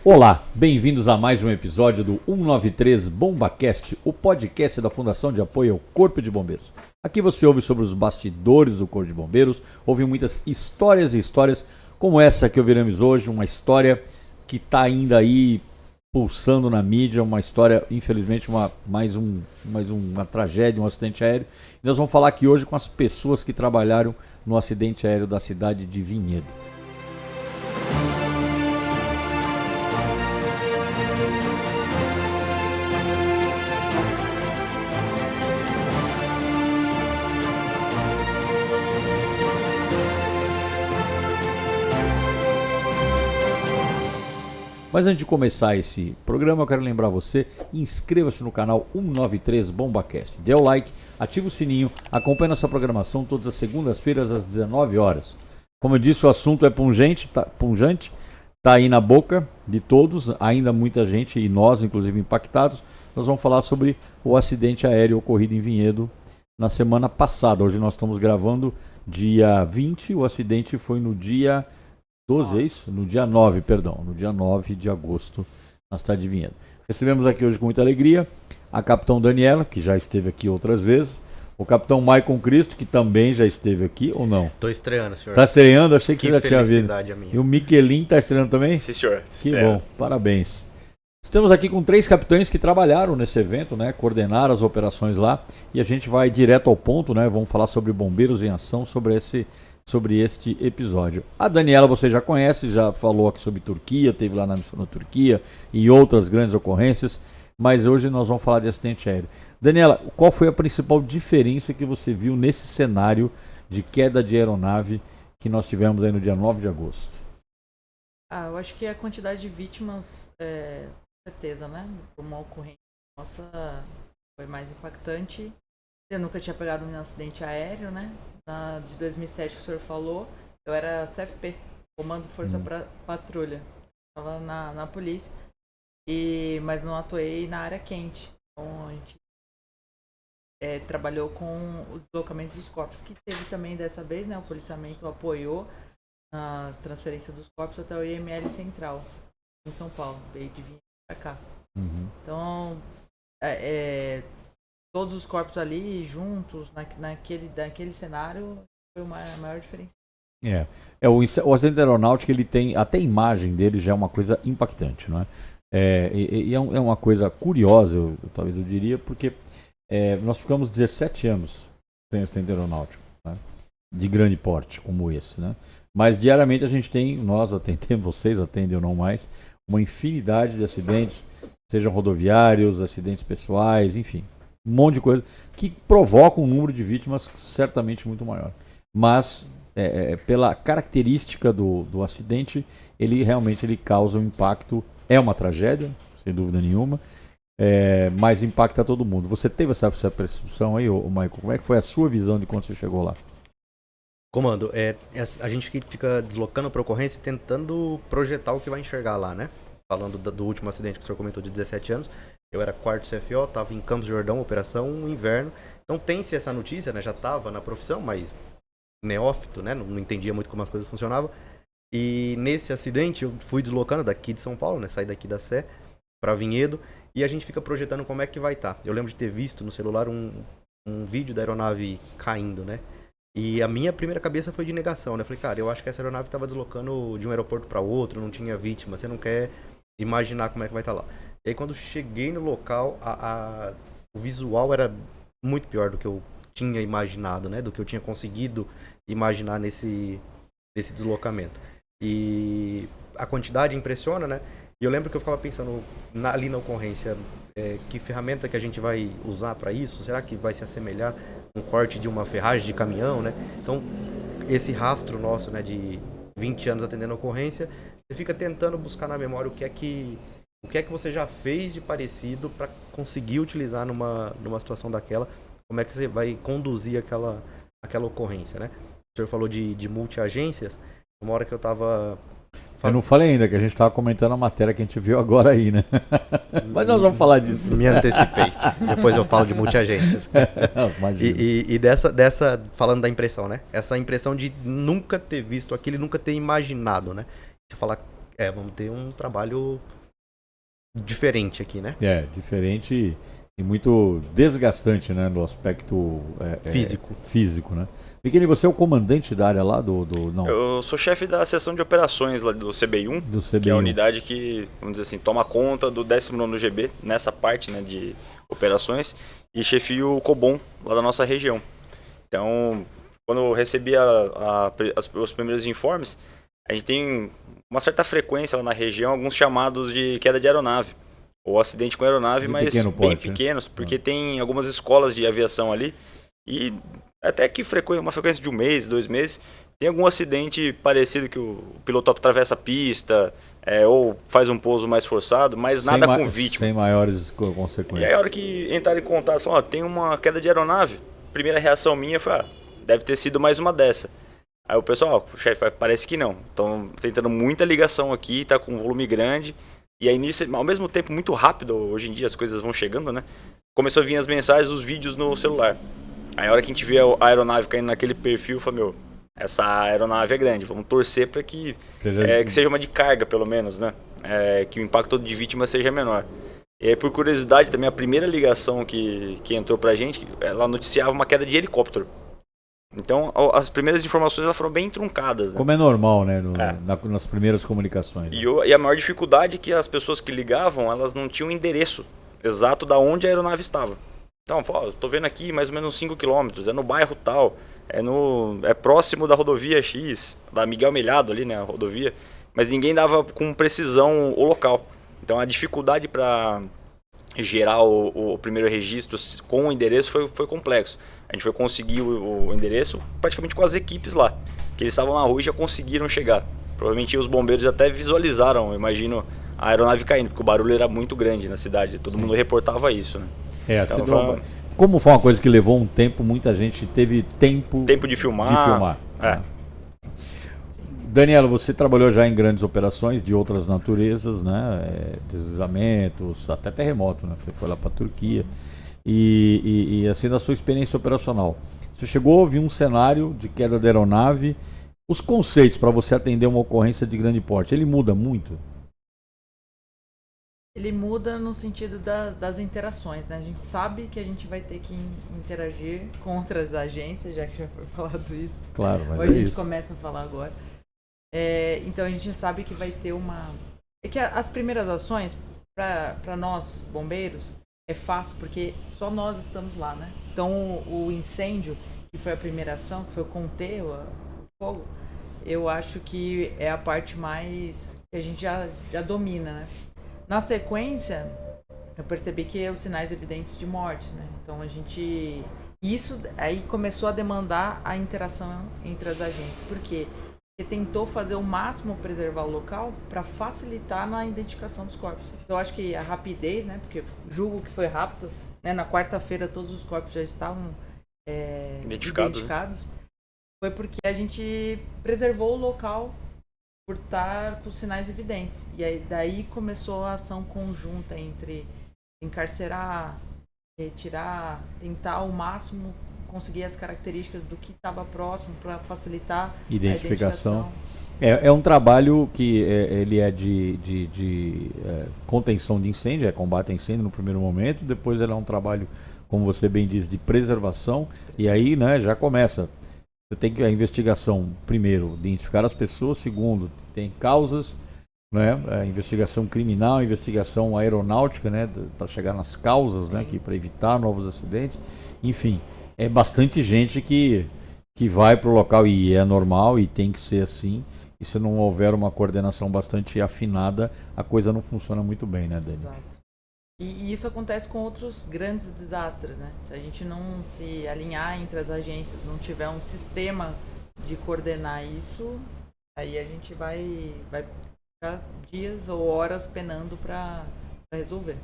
Olá, bem-vindos a mais um episódio do 193 BombaCast, o podcast da Fundação de Apoio ao Corpo de Bombeiros. Aqui você ouve sobre os bastidores do Corpo de Bombeiros, ouve muitas histórias e histórias como essa que ouviremos hoje, uma história que está ainda aí pulsando na mídia, uma história, infelizmente, mais uma tragédia, um acidente aéreo. E nós vamos falar aqui hoje com as pessoas que trabalharam no acidente aéreo da cidade de Vinhedo. Mas antes de começar esse programa, eu quero lembrar você, inscreva-se no canal 193 BombaCast. Dê o like, ative o sininho, acompanhe nossa programação todas as segundas-feiras às 19 horas. Como eu disse, o assunto é pungente, tá aí na boca de todos, ainda muita gente, e nós inclusive impactados. Nós vamos falar sobre o acidente aéreo ocorrido em Vinhedo na semana passada. Hoje nós estamos gravando dia 20, o acidente foi no dia 12, é isso? No dia 9 de agosto, na cidade de Vinhedo. Recebemos aqui hoje com muita alegria a capitão Daniela, que já esteve aqui outras vezes, o capitão Maicon Cristo, que também já esteve aqui, ou não? Tô estreando, senhor. Tá estreando? Achei que você já tinha vindo. A minha. E o Miquelin tá estreando também? Sim, senhor. Que bom, parabéns. Estamos aqui com 3 capitães que trabalharam nesse evento, né? Coordenaram as operações lá, e a gente vai direto ao ponto, né? Vamos falar sobre bombeiros em ação, sobre este episódio. A Daniela você já conhece, já falou aqui sobre Turquia, teve lá na missão na Turquia e outras grandes ocorrências, mas hoje nós vamos falar de acidente aéreo. Daniela, qual foi a principal diferença que você viu nesse cenário de queda de aeronave que nós tivemos aí no dia 9 de agosto? Eu acho que a quantidade de vítimas, com certeza, né? Uma ocorrência nossa foi mais impactante. Eu nunca tinha pegado um acidente aéreo, né? De 2007 que o senhor falou, eu era CFP, Comando Força Patrulha. Estava na polícia, mas não atuei na área quente. Então a gente trabalhou com os deslocamentos dos corpos, que teve também dessa vez, né? O policiamento apoiou na transferência dos corpos até o IML Central, em São Paulo, veio de vir para cá. Então, todos os corpos ali juntos, naquele cenário, foi a maior diferença. O acidente aeronáutico, ele tem, até a imagem dele já é uma coisa impactante, não é? É uma coisa curiosa, talvez eu diria, porque nós ficamos 17 anos sem acidente aeronáutico, né? De grande porte, como esse, né? Mas diariamente a gente nós atendemos, vocês atendem ou não mais, uma infinidade de acidentes, sejam rodoviários, acidentes pessoais, enfim. Um monte de coisa que provoca um número de vítimas certamente muito maior. Mas, pela característica do acidente, ele realmente causa um impacto. É uma tragédia, sem dúvida nenhuma, mas impacta todo mundo. Você teve essa percepção aí, Michael? Como é que foi a sua visão de quando você chegou lá? Comando, a gente fica deslocando para ocorrência e tentando projetar o que vai enxergar lá, né? Falando do último acidente que o senhor comentou de 17 anos. Eu era 4º CFO, estava em Campos do Jordão, operação inverno. Então tem-se essa notícia, né? Já estava na profissão, mas neófito, né? Não entendia muito como as coisas funcionavam. E nesse acidente eu fui deslocando daqui de São Paulo, né? Saí daqui da Sé para Vinhedo. E a gente fica projetando como é que vai estar. Eu lembro de ter visto no celular um vídeo da aeronave caindo, né? E a minha primeira cabeça foi de negação, né? Eu falei, cara, eu acho que essa aeronave estava deslocando de um aeroporto para outro, não tinha vítima. Você não quer imaginar como é que vai estar lá. E aí quando cheguei no local, o visual era muito pior do que eu tinha imaginado, né? Do que eu tinha conseguido imaginar nesse deslocamento. E a quantidade impressiona, né? E eu lembro que eu ficava pensando ali na ocorrência, que ferramenta que a gente vai usar para isso? Será que vai se assemelhar um corte de uma ferragem de caminhão, né? Então, esse rastro nosso, né, de 20 anos atendendo a ocorrência, você fica tentando buscar na memória o que é que você já fez de parecido para conseguir utilizar numa situação daquela, como é que você vai conduzir aquela ocorrência, né? O senhor falou de multi-agências, uma hora que eu estava... Eu não falei ainda, que a gente estava comentando a matéria que a gente viu agora aí, né? Mas nós vamos falar disso. Me antecipei. Depois eu falo de multi-agências. E dessa, falando da impressão, né? Essa impressão de nunca ter visto aquilo e nunca ter imaginado, né? Você fala, Vamos ter um trabalho diferente aqui, né? Diferente e muito desgastante, né, no aspecto físico, né? Pequeno, você é o comandante da área lá não? Eu sou chefe da seção de operações lá do CBI1, que é a unidade que, vamos dizer assim, toma conta do 19º GB, nessa parte, né, de operações, e chefio o COBOM lá da nossa região. Então, quando eu recebi os primeiros informes, a gente tem uma certa frequência lá na região, alguns chamados de queda de aeronave, ou acidente com aeronave, mas bem pequenos, porque tem algumas escolas de aviação ali, e até que uma frequência de 1 mês, 2 meses, tem algum acidente parecido que o piloto atravessa a pista, ou faz um pouso mais forçado, mas nada com vítima. Sem maiores consequências. E aí a hora que entraram em contato, falaram, tem uma queda de aeronave, primeira reação minha foi, deve ter sido mais uma dessa. Aí o pessoal, chefe, parece que não. Estão tentando muita ligação aqui, tá com um volume grande. E aí nisso, ao mesmo tempo, muito rápido, hoje em dia as coisas vão chegando, né? Começou a vir as mensagens, os vídeos no celular. Aí a hora que a gente vê a aeronave caindo naquele perfil, eu falei, essa aeronave é grande, vamos torcer para que seja uma de carga, pelo menos, né? Que o impacto de vítima seja menor. E aí, por curiosidade, também a primeira ligação que entrou pra gente, ela noticiava uma queda de helicóptero. Então, as primeiras informações elas foram bem truncadas, né? Como é normal, né? Nas primeiras comunicações. Né? E a maior dificuldade é que as pessoas que ligavam, elas não tinham o endereço exato da onde a aeronave estava. Então, eu tô vendo aqui mais ou menos 5 km, é no bairro tal, é próximo da rodovia X, da Miguel Melhado ali, né, a rodovia, mas ninguém dava com precisão o local. Então, a dificuldade para gerar o primeiro registro com o endereço foi complexo. A gente foi conseguir o endereço praticamente com as equipes lá, que eles estavam na rua e já conseguiram chegar. Provavelmente os bombeiros até visualizaram, eu imagino, a aeronave caindo, porque o barulho era muito grande na cidade, todo mundo reportava isso, né? Então, como foi uma coisa que levou um tempo, muita gente teve tempo de filmar. Daniela, você trabalhou já em grandes operações de outras naturezas, né? Deslizamentos, até terremoto, né? Você foi lá para a Turquia. E assim, da sua experiência operacional, você chegou a ouvir um cenário de queda da aeronave. Os conceitos para você atender uma ocorrência de grande porte, ele muda muito? Ele muda no sentido das interações, né? A gente sabe que a gente vai ter que interagir com outras agências, já que já foi falado isso. Claro, mas hoje a gente começa a falar agora. Então a gente sabe que vai ter uma... É que as primeiras ações, para nós, bombeiros, é fácil porque só nós estamos lá, né? Então o incêndio, que foi a primeira ação, que foi conter o fogo, eu acho que é a parte mais que a gente já domina, né? Na sequência, eu percebi que os sinais evidentes de morte, né? Então isso aí começou a demandar a interação entre as agências. Por quê? Porque tentou fazer o máximo preservar o local para facilitar na identificação dos corpos. Então eu acho que a rapidez, né? Porque julgo que foi rápido, né? Na quarta-feira todos os corpos já estavam identificados. Né? Foi porque a gente preservou o local por estar com os sinais evidentes. E aí daí começou a ação conjunta entre encarcerar, retirar, tentar ao máximo conseguir as características do que estava próximo para facilitar a identificação. É um trabalho que ele é de contenção de incêndio, combate a incêndio no primeiro momento, depois ele é um trabalho, como você bem diz, de preservação, e aí, né, já começa. Você tem que a investigação, primeiro, identificar as pessoas, segundo, tem causas, né, a investigação criminal, a investigação aeronáutica, né, para chegar nas causas, né, para evitar novos acidentes, enfim, é bastante gente que vai para o local e é normal e tem que ser assim, e se não houver uma coordenação bastante afinada, a coisa não funciona muito bem, né, Dani? Exato. E isso acontece com outros grandes desastres, né? Se a gente não se alinhar entre as agências, não tiver um sistema de coordenar isso, aí a gente vai ficar dias ou horas penando para resolver.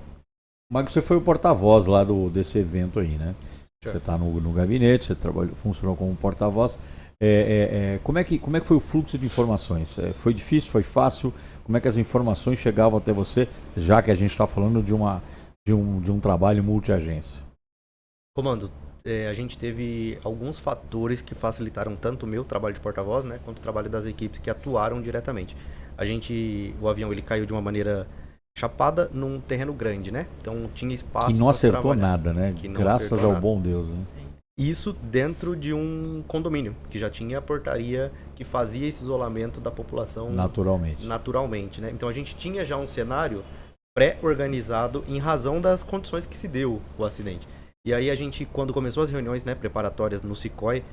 Mas você foi o porta-voz lá desse evento aí, né? Você está no gabinete, você funcionou como porta-voz. Como é que foi o fluxo de informações? Foi difícil, foi fácil? Como é que as informações chegavam até você, já que a gente está falando de um trabalho multi-agência? Comando, a gente teve alguns fatores que facilitaram tanto o meu trabalho de porta-voz, né, quanto o trabalho das equipes que atuaram diretamente. o avião ele caiu de uma maneira chapada num terreno grande, né? Então tinha espaço Que não pra acertou trabalhar. nada, né? Que não Graças acertou ao nada. bom Deus, né? Sim. Isso dentro de um condomínio, que já tinha a portaria que fazia esse isolamento da população Naturalmente. né? Então a gente tinha já um cenário pré-organizado em razão das condições que se deu o acidente. E aí a gente, quando começou as reuniões, né, preparatórias no SICOI,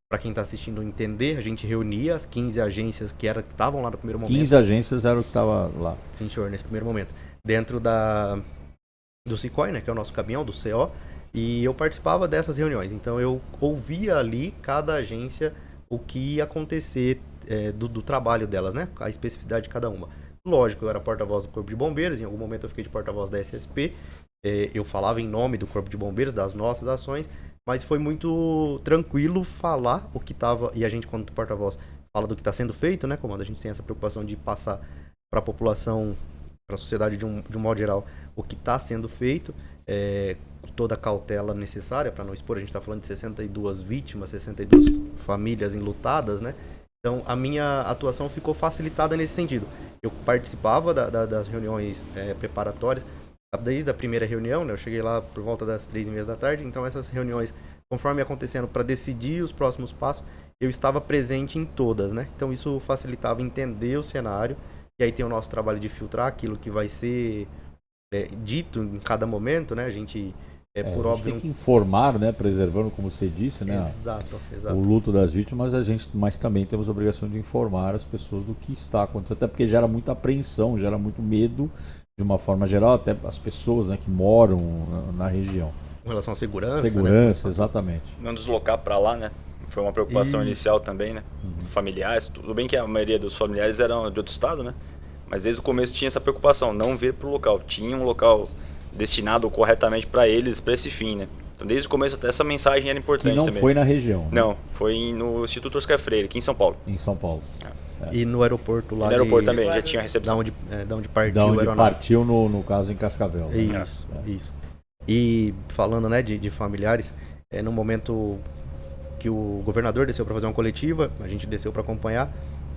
para quem está assistindo entender, a gente reunia as 15 agências que estavam lá no primeiro momento. 15 agências era o que estava lá. Sim, senhor, nesse primeiro momento. Dentro do SICOI, né, que é o nosso caminhão, do CO, e eu participava dessas reuniões. Então eu ouvia ali, cada agência, o que ia acontecer do trabalho delas, né, a especificidade de cada uma. Lógico, eu era porta-voz do Corpo de Bombeiros, em algum momento eu fiquei de porta-voz da SSP, eu falava em nome do Corpo de Bombeiros, das nossas ações, mas foi muito tranquilo falar o que estava, e a gente, quando porta-voz, fala do que está sendo feito, né, comando? A gente tem essa preocupação de passar para a população, para a sociedade de um modo geral, o que está sendo feito, toda a cautela necessária para não expor. A gente está falando de 62 vítimas, 62 famílias enlutadas, né? Então a minha atuação ficou facilitada nesse sentido. Eu participava das reuniões preparatórias, desde a primeira reunião, né? Eu cheguei lá por volta das 3h30 da tarde, então essas reuniões, conforme acontecendo para decidir os próximos passos, eu estava presente em todas, né? Então isso facilitava entender o cenário, e aí tem o nosso trabalho de filtrar aquilo que vai ser dito em cada momento, né? A gente, por a óbvio... gente tem que informar, né? Preservando, como você disse, né? Exato. O luto das vítimas, mas também temos a obrigação de informar as pessoas do que está acontecendo, até porque gera muita apreensão, gera muito medo, de uma forma geral, até as pessoas, né, que moram na região. Com relação à segurança. Segurança, né? Exatamente. Não deslocar para lá, né? Foi uma preocupação inicial também, né? Familiares, tudo bem que a maioria dos familiares eram de outro estado, né? Mas desde o começo tinha essa preocupação, não vir para o local. Tinha um local destinado corretamente para eles, para esse fim, né? Então desde o começo até essa mensagem era importante E não também. foi na região. Não, né? Foi no Instituto Oscar Freire, aqui em São Paulo. Em São Paulo. E no aeroporto lá. E no aeroporto também, já tinha recepção. Da onde partiu Da o onde aeronave. partiu, no caso, em Cascavel. Né? Isso. E falando, né, de familiares, no momento que o governador desceu para fazer uma coletiva, a gente desceu para acompanhar,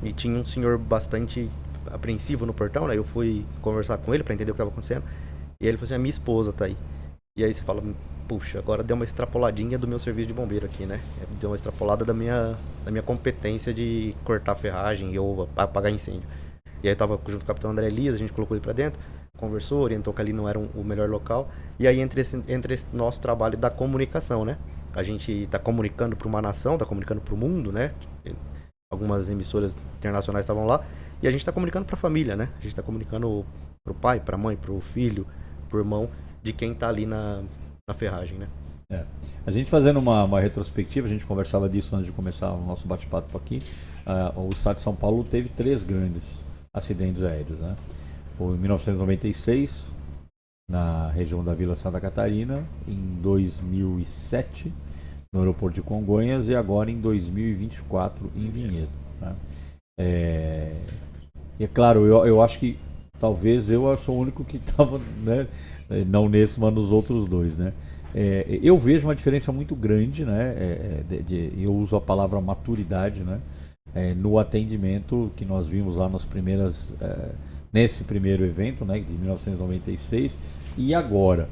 e tinha um senhor bastante apreensivo no portão, né? Eu fui conversar com ele para entender o que estava acontecendo, e ele falou assim: a minha esposa tá aí. E aí você fala, puxa, agora deu uma extrapoladinha do meu serviço de bombeiro aqui, né? Deu uma extrapolada da minha competência de cortar ferragem ou apagar incêndio. E aí eu tava junto com o capitão André Elias, a gente colocou ele pra dentro, conversou, orientou que ali não era o melhor local. E aí entre esse nosso trabalho da comunicação, né? A gente tá comunicando para uma nação, tá comunicando para o mundo, né? Algumas emissoras internacionais estavam lá. E a gente tá comunicando pra família, né? A gente tá comunicando pro pai, pra mãe, pro filho, pro irmão, de quem tá ali na ferragem, né? A gente fazendo uma retrospectiva, a gente conversava disso antes de começar o nosso bate-papo aqui. O estado de São Paulo teve 3 grandes acidentes aéreos, né? Foi em 1996, na região da Vila Santa Catarina, em 2007, no aeroporto de Congonhas, e agora em 2024, em Vinhedo. Né? E é claro, eu acho que talvez eu sou o único que estava, né? Não nesse, mas nos outros 2, né? Eu vejo uma diferença muito grande, né? Eu uso a palavra maturidade, né? No atendimento que nós vimos lá nesse primeiro evento, né? De 1996 e agora.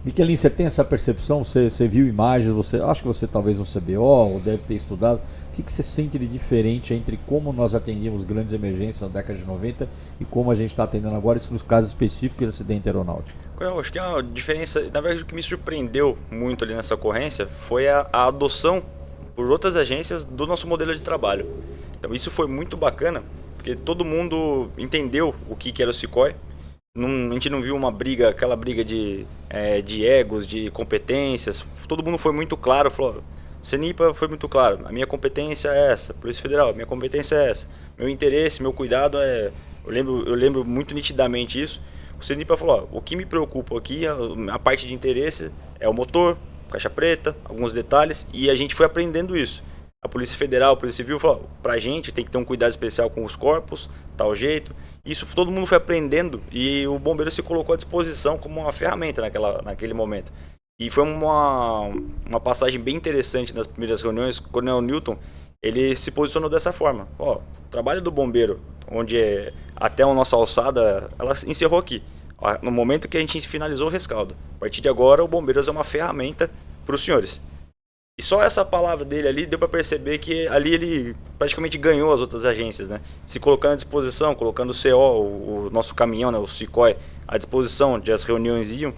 Michelin, você tem essa percepção? Você viu imagens? Acho que você talvez no CBO ou deve ter estudado. O que você sente de diferente entre como nós atendíamos grandes emergências na década de 90 e como a gente está atendendo agora, isso nos casos específicos de acidente aeronáutico? Eu acho que a diferença, na verdade, o que me surpreendeu muito ali nessa ocorrência foi a adoção por outras agências do nosso modelo de trabalho. Então isso foi muito bacana, porque todo mundo entendeu o que era o SICOI. A gente não viu aquela briga de egos, de competências. Todo mundo foi muito claro, falou, o CENIPA foi muito claro, a minha competência é essa, Polícia Federal, a minha competência é essa, meu interesse, meu cuidado é... Eu lembro muito nitidamente isso. O CENIPA falou, o que me preocupa aqui, a parte de interesse é o motor, caixa preta, alguns detalhes, e a gente foi aprendendo isso. A Polícia Federal, a Polícia Civil falou, pra gente tem que ter um cuidado especial com os corpos, tal jeito. Isso todo mundo foi aprendendo e o bombeiro se colocou à disposição como uma ferramenta naquele momento. E foi uma passagem bem interessante nas primeiras reuniões. O Coronel Newton, ele se posicionou dessa forma. O trabalho do bombeiro, onde até a nossa alçada, ela encerrou aqui. No momento que a gente finalizou o rescaldo. A partir de agora, o Bombeiros é uma ferramenta para os senhores. E só essa palavra dele ali deu para perceber que ali ele praticamente ganhou as outras agências, né? Se colocando à disposição, colocando o CO, o nosso caminhão, né, o SICOI, à disposição, onde as reuniões iam.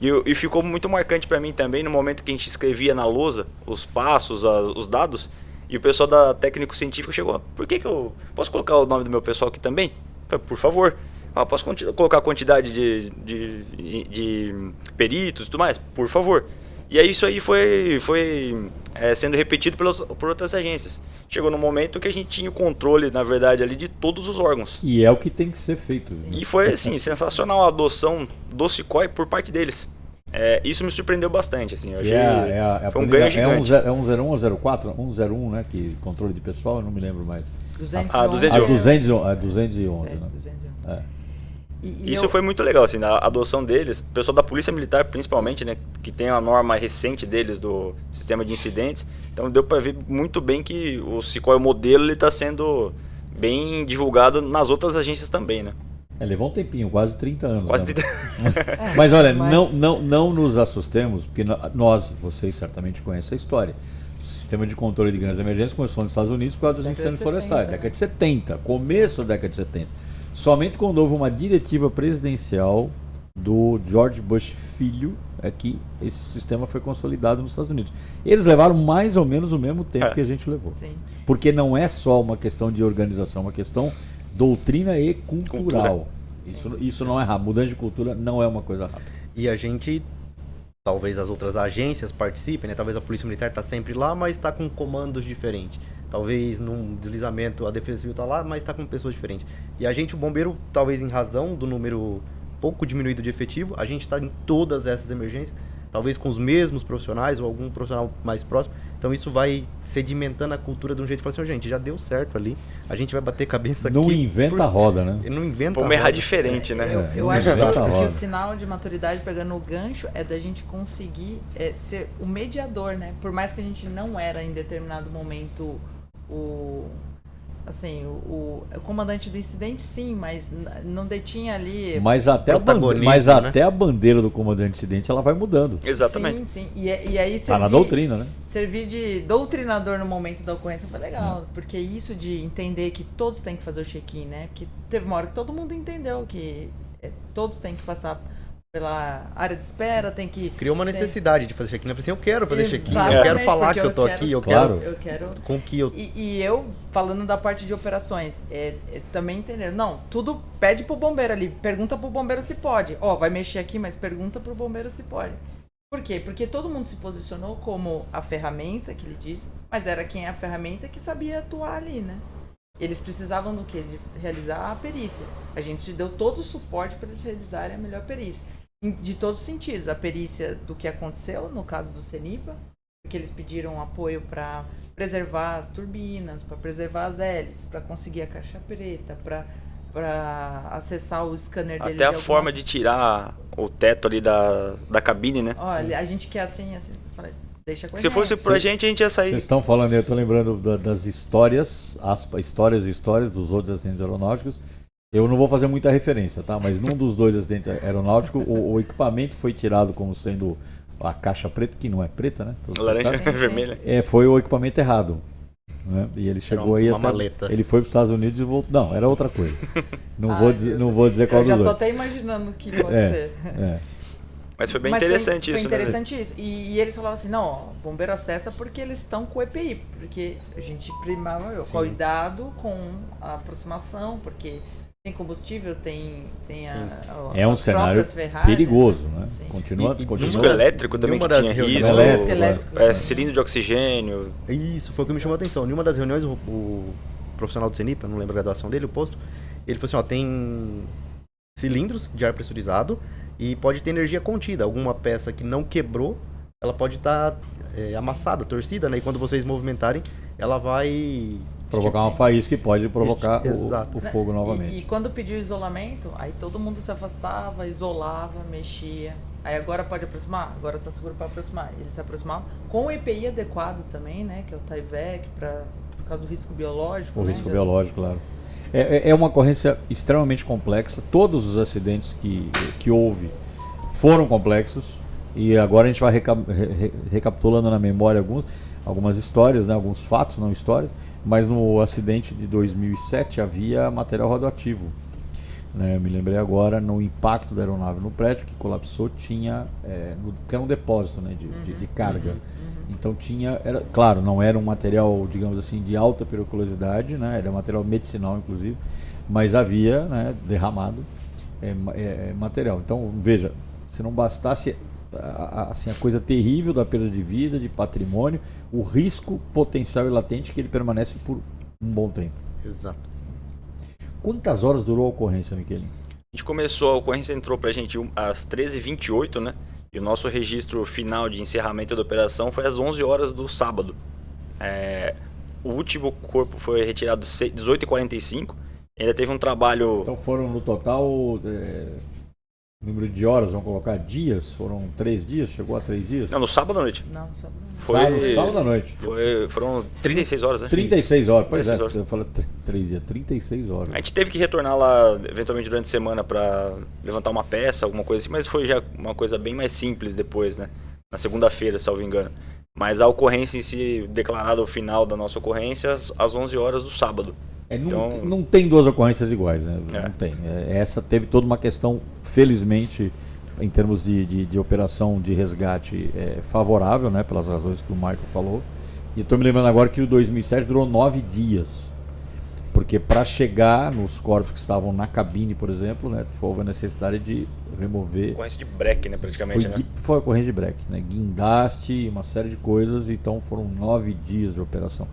E ficou muito marcante para mim também no momento que a gente escrevia na lousa os passos, os dados, e o pessoal da técnico-científico chegou: por que eu posso colocar o nome do meu pessoal aqui também? Por favor. Posso colocar a quantidade de peritos e tudo mais? Por favor. E aí isso aí foi sendo repetido por outras agências. Chegou no momento que a gente tinha o controle, na verdade, ali de todos os órgãos. E é o que tem que ser feito. E foi, assim, sensacional a adoção do SICOI por parte deles. Isso me surpreendeu bastante, assim. Eu achei, foi um ganho gigante. É 101 ou 04? 101, né? Que controle de pessoal, eu não me lembro mais. 211. 211, né? 211. Isso foi muito legal, assim, a adoção deles, o pessoal da Polícia Militar principalmente, né, que tem a norma recente deles do sistema de incidentes, então deu para ver muito bem que o SICOI, o modelo, está sendo bem divulgado nas outras agências também, né? Levou um tempinho, quase 30 anos. Quase né? 30 Mas olha, não nos assustemos, porque vocês certamente conhecem a história. O sistema de controle de grandes emergências começou nos Estados Unidos por causa dos incêndios florestais, década de 70, começo da década de 70. Somente quando houve uma diretiva presidencial do George Bush Filho é que esse sistema foi consolidado nos Estados Unidos. Eles levaram mais ou menos o mesmo tempo que a gente levou. Sim. Porque não é só uma questão de organização, é uma questão doutrina e cultural. Isso não é rápido. Mudança de cultura não é uma coisa rápida. E a gente, talvez as outras agências participem, né? Talvez a Polícia Militar está sempre lá, mas está com comandos diferentes. Talvez num deslizamento a Defesa Civil está lá, mas está com pessoas diferentes. E a gente, o bombeiro, talvez em razão do número pouco diminuído de efetivo, a gente está em todas essas emergências, talvez com os mesmos profissionais ou algum profissional mais próximo. Então isso vai sedimentando a cultura de um jeito de falar assim: gente, já deu certo ali, a gente vai bater cabeça aqui. Não inventa a roda, né? Não inventa Vamos errar diferente, né? Eu acho que o sinal de maturidade, pegando o gancho, é da gente conseguir ser o mediador, né? Por mais que a gente não era em determinado momento o comandante do incidente, sim, mas não detinha ali. Mas até a bandeira do comandante do incidente ela vai mudando. Exatamente. Sim. E aí tá na doutrina, né? Servir de doutrinador no momento da ocorrência foi legal, porque isso de entender que todos têm que fazer o check-in, né? Porque teve uma hora que todo mundo entendeu que todos têm que passar pela área de espera, tem que... Criou uma necessidade de fazer check-in. Eu falei assim: eu quero fazer check-in, eu Exatamente, quero falar que eu tô aqui, eu quero com que eu... E eu, falando da parte de operações, também entender, não, tudo pede pro bombeiro ali, pergunta pro bombeiro se pode. Vai mexer aqui, mas pergunta pro bombeiro se pode. Por quê? Porque todo mundo se posicionou como a ferramenta, que ele disse, mas era quem é a ferramenta que sabia atuar ali, né? Eles precisavam do quê? De realizar a perícia. A gente deu todo o suporte para eles realizarem a melhor perícia. De todos os sentidos. A perícia do que aconteceu, no caso do CENIPA, porque eles pediram apoio para preservar as turbinas, para preservar as hélices, para conseguir a caixa preta, para acessar o scanner dele. Até a forma de tirar o teto ali da cabine, né? Olha, a gente quer assim deixa com a Se fosse pra gente, a gente ia sair. Vocês estão falando, eu tô lembrando das histórias, histórias dos outros acidentes aeronáuticos. Eu não vou fazer muita referência, tá? Mas num dos dois acidentes aeronáuticos, o equipamento foi tirado como sendo a caixa preta, que não é preta, né? Laranja e vermelha. Foi o equipamento errado. Né? E ele chegou aí maleta. Ele foi para os Estados Unidos e voltou. Não, era outra coisa. Não vou dizer qual dos dois. Eu já tô até imaginando o que pode ser. Mas foi bem interessante isso. Foi interessante isso. E eles falavam assim: não, o bombeiro acessa porque eles estão com o EPI. Porque a gente primava cuidado com a aproximação, porque tem combustível, tem é um cenário perigoso, né? Continua. Disco elétrico também que tinha risco. Cilindro de oxigênio. Isso, foi o que me chamou a atenção. Em uma das reuniões, o profissional do CENIPA, não lembro a graduação dele, o posto, ele falou assim: tem cilindros de ar pressurizado e pode ter energia contida. Alguma peça que não quebrou, ela pode estar amassada, torcida, né? E quando vocês movimentarem, ela vai provocar uma faísca que pode provocar o fogo novamente. E quando pediu isolamento, aí todo mundo se afastava, isolava, mexia. Aí agora pode aproximar? Agora está seguro para aproximar. Eles se aproximavam com o EPI adequado também, né? Que é o TIVEC, por causa do risco biológico. O risco biológico, claro. É uma ocorrência extremamente complexa. Todos os acidentes que houve foram complexos. E agora a gente vai recapitulando na memória algumas histórias, né? Alguns fatos, não histórias. Mas no acidente de 2007 havia material radioativo. Né? Eu me lembrei agora, no impacto da aeronave no prédio que colapsou, tinha, porque era um depósito, né, de carga. Então tinha, claro, não era um material, digamos assim, de alta periculosidade, né, era material medicinal, inclusive, mas havia, né, derramado material. Então, veja, se não bastasse assim, a coisa terrível da perda de vida, de patrimônio, o risco potencial e latente que ele permanece por um bom tempo. Exato. Quantas horas durou a ocorrência, Miquelinho? A gente começou, a ocorrência entrou pra gente às 13h28, né? E o nosso registro final de encerramento da operação foi às 11 horas do sábado. O último corpo foi retirado às 18h45. Ainda teve um trabalho... Então foram no total, número de horas, vamos colocar dias? Foram 3 dias? Chegou a 3 dias? Não, no sábado à noite. Não, sábado não. Sábado à noite. Foram 36 horas, né? 36 horas, pois 36 horas. Eu falei 3 dias, 36 horas. A gente teve que retornar lá, eventualmente, durante a semana para levantar uma peça, alguma coisa assim, mas foi já uma coisa bem mais simples depois, né? Na segunda-feira, salvo engano. Mas a ocorrência em si, declarada o final da nossa ocorrência, às 11 horas do sábado. Não tem duas ocorrências iguais, né? É. Não tem. Essa teve toda uma questão, felizmente, em termos de operação de resgate favorável, né? Pelas razões que o Michael falou. E estou me lembrando agora que o 2007 durou 9 dias. Porque para chegar nos corpos que estavam na cabine, por exemplo, né? Houve a necessidade de remover... Ocorrência de breque, né? Praticamente, né? Foi ocorrência de breque, né? Guindaste, uma série de coisas. Então foram 9 dias de operação.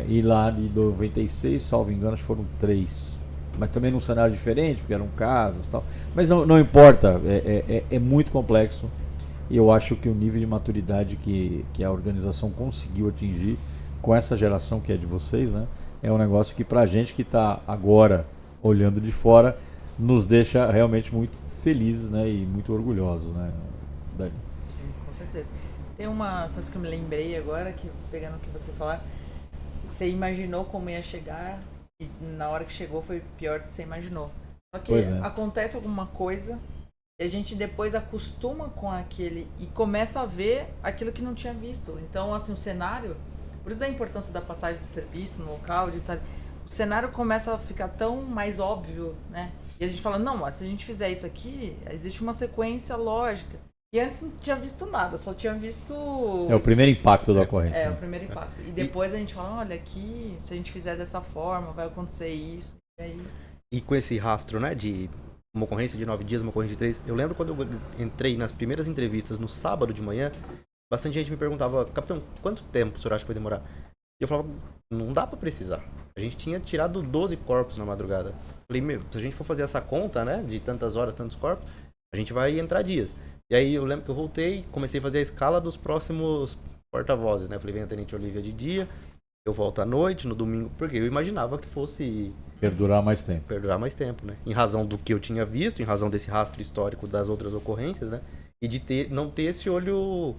E lá de 96, salvo engano, acho que foram 3. Mas também num cenário diferente, porque eram casos e tal. Mas não importa, é muito complexo. E eu acho que o nível de maturidade que a organização conseguiu atingir com essa geração que é de vocês, né? É um negócio que pra gente que está agora olhando de fora, nos deixa realmente muito felizes, né? E muito orgulhosos, né? Dani? Sim, com certeza. Tem uma coisa que eu me lembrei agora, que pegando o que vocês falaram. Você imaginou como ia chegar e na hora que chegou foi pior do que você imaginou. Só que acontece alguma coisa e a gente depois acostuma com aquele e começa a ver aquilo que não tinha visto. Então, assim, o cenário, por isso da importância da passagem do serviço no local, o cenário começa a ficar tão mais óbvio, né? E a gente fala, não, mas se a gente fizer isso aqui, existe uma sequência lógica. E antes não tinha visto nada, só tinha visto... É o primeiro impacto da ocorrência. É, o primeiro impacto. E depois a gente fala, olha, aqui, se a gente fizer dessa forma, vai acontecer isso. E com esse rastro, né, de uma ocorrência de 9 dias, uma ocorrência de 3, eu lembro quando eu entrei nas primeiras entrevistas no sábado de manhã, bastante gente me perguntava, capitão, quanto tempo o senhor acha que vai demorar? E eu falava, não dá pra precisar. A gente tinha tirado 12 corpos na madrugada. Falei, meu, se a gente for fazer essa conta, né, de tantas horas, tantos corpos, a gente vai entrar dias. E aí eu lembro que eu voltei, comecei a fazer a escala dos próximos porta-vozes, né? Eu falei, vem a Tenente Olivia de dia, eu volto à noite, no domingo, porque eu imaginava que fosse... Perdurar mais tempo, né? Em razão do que eu tinha visto, em razão desse rastro histórico das outras ocorrências, né? E de não ter esse olho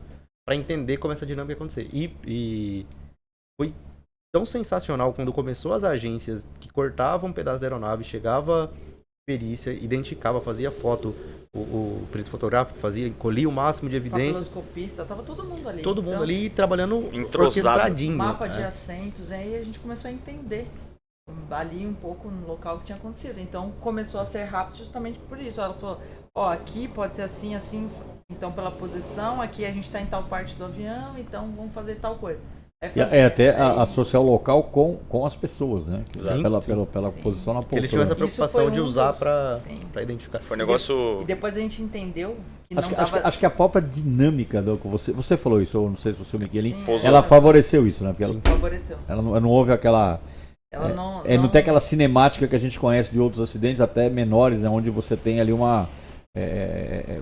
para entender como essa dinâmica ia acontecer. E foi tão sensacional quando começou as agências que cortavam um pedaço da aeronave, chegava perícia, identificava, fazia foto, o perito fotográfico fazia, colhia o máximo de evidências. Papiloscopista, tava todo mundo ali. Todo mundo ali trabalhando orquestradinho. Mapa de assentos, aí a gente começou a entender ali um pouco no local que tinha acontecido. Então começou a ser rápido justamente por isso. Ela falou, aqui pode ser assim, assim, então pela posição, aqui a gente está em tal parte do avião, então vamos fazer tal coisa. Até associar o local com as pessoas, né? Sim, pela posição na poltrona. Eles tinham essa preocupação de usar para identificar. Foi um negócio... E depois a gente enteu que acho que a própria dinâmica, você falou isso, ou não sei se você, Miguelinho, Sim, ela favoreceu isso, né? Porque favoreceu. Ela não houve aquela... não tem aquela cinemática que a gente conhece de outros acidentes, até menores, né? Onde você tem ali uma...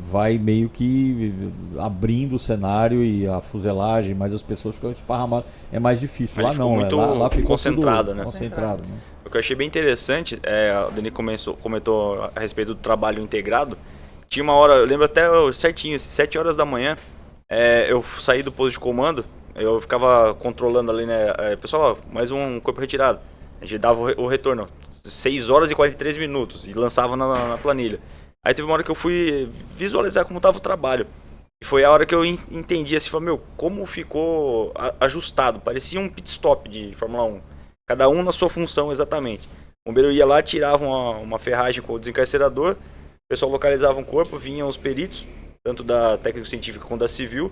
vai meio que abrindo o cenário e a fuselagem, mas as pessoas ficam esparramadas. É mais difícil. Lá não, muito lá ficou concentrado, tudo né? Concentrado, né? O que eu achei bem interessante, a Dani comentou a respeito do trabalho integrado. Tinha uma hora, eu lembro até certinho, assim, 7 horas da manhã, eu saí do posto de comando, eu ficava controlando ali, né? Pessoal, mais um corpo retirado. A gente dava o retorno. 6 horas e 43 minutos e lançava na planilha. Aí teve uma hora que eu fui visualizar como estava o trabalho. E foi a hora que eu entendi assim, falei, meu, como ficou ajustado. Parecia um pit stop de Fórmula 1. Cada um na sua função exatamente. O bombeiro ia lá, tirava uma ferragem com o desencarcerador, o pessoal localizava um corpo, vinham os peritos, tanto da técnica científica quanto da civil,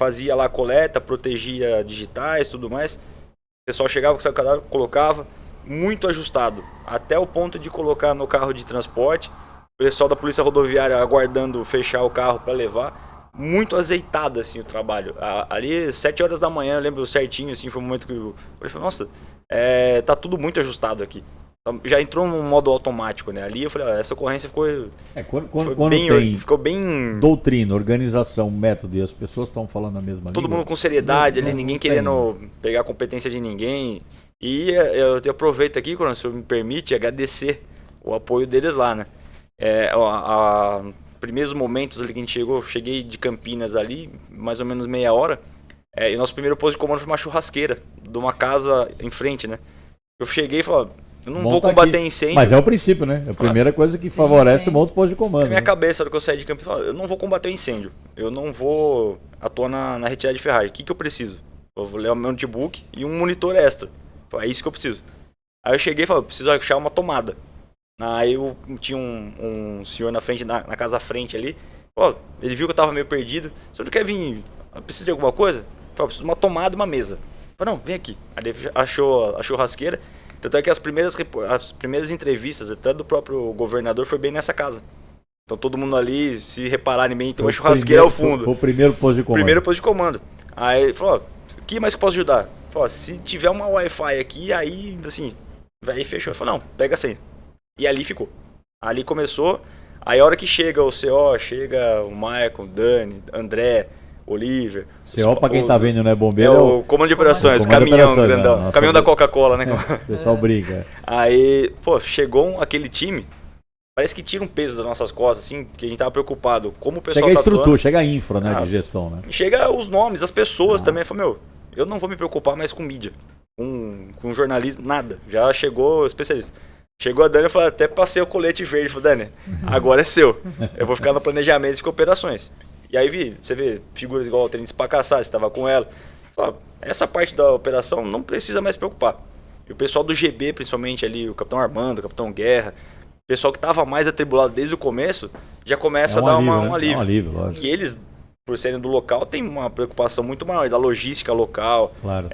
fazia lá a coleta, protegia digitais, tudo mais. O pessoal chegava com o cadáver, colocava, muito ajustado, até o ponto de colocar no carro de transporte, o pessoal da polícia rodoviária aguardando fechar o carro para levar. Muito azeitado assim o trabalho. Ali 7 horas da manhã, eu lembro certinho, assim, foi um momento que eu falei, nossa, tá tudo muito ajustado aqui. Então, já entrou num modo automático, né? Ali eu falei, essa ocorrência ficou ficou bem doutrina, organização, método e as pessoas estão falando a mesma todo língua. mundo com seriedade ali, ninguém querendo pegar a competência de ninguém. E eu aproveito aqui, quando o senhor me permite, agradecer o apoio deles lá, né? Primeiros momentos ali que a gente chegou, cheguei de Campinas ali, mais ou menos meia hora, e nosso primeiro posto de comando foi uma churrasqueira, de uma casa em frente, né? Eu cheguei e falei, eu não vou combater incêndio. Mas é o princípio, né? É a primeira coisa que favorece o monte posto de comando. Na minha cabeça, na hora que eu saí de Campinas, eu falei, eu não vou combater o incêndio, eu não vou atuar na retirada de ferragem. O que eu preciso? Eu vou levar meu notebook e um monitor extra. É isso que eu preciso. Aí eu cheguei e falei, eu preciso achar uma tomada. Aí eu tinha um senhor na frente, na casa à frente ali. Ele viu que eu tava meio perdido. O senhor não quer vir? Precisa de alguma coisa? Eu falei, preciso de uma tomada e uma mesa. Eu falei, não, vem aqui. Aí ele achou a churrasqueira. Tanto é que as primeiras entrevistas, até do próprio governador, foi bem nessa casa. Então todo mundo ali, se repararem bem, tem uma churrasqueira ao fundo. Foi o primeiro posto de comando. Primeiro posto de comando. Aí ele falou, o que mais que eu posso ajudar? Ele falou, se tiver uma Wi-Fi aqui, aí, assim, aí fechou. Eu falei, não, pega a senha. E ali ficou. Ali começou. Aí a hora que chega o CO, chega o Michael, o Dani, André, Oliver. CO, pra quem tá vendo, não é bombeiro? É o comando de operações, caminhão grandão. Nossa, caminhão da Coca-Cola, né? O pessoal briga. Aí, chegou aquele time. Parece que tira um peso das nossas costas, assim, porque a gente tava preocupado. Como o pessoal chega a estrutura, chega a infra, né, de gestão, né? Chega os nomes, as pessoas também. Eu falei, eu não vou me preocupar mais com mídia, com jornalismo, nada. Já chegou especialista. Chegou a Dani, eu falei, até passei o colete verde. Falei, Dani, agora é seu. Eu vou ficar no planejamento e operações. E aí você vê figuras igual o Tenente Spacassar, você estava com ela. Falei, essa parte da operação não precisa mais se preocupar. E o pessoal do GB, principalmente ali, o Capitão Armando, o Capitão Guerra, o pessoal que estava mais atribulado desde o começo, já começa a dar um alívio. É um alívio, lógico. Que eles, por serem do local, tem uma preocupação muito maior da logística local. Claro.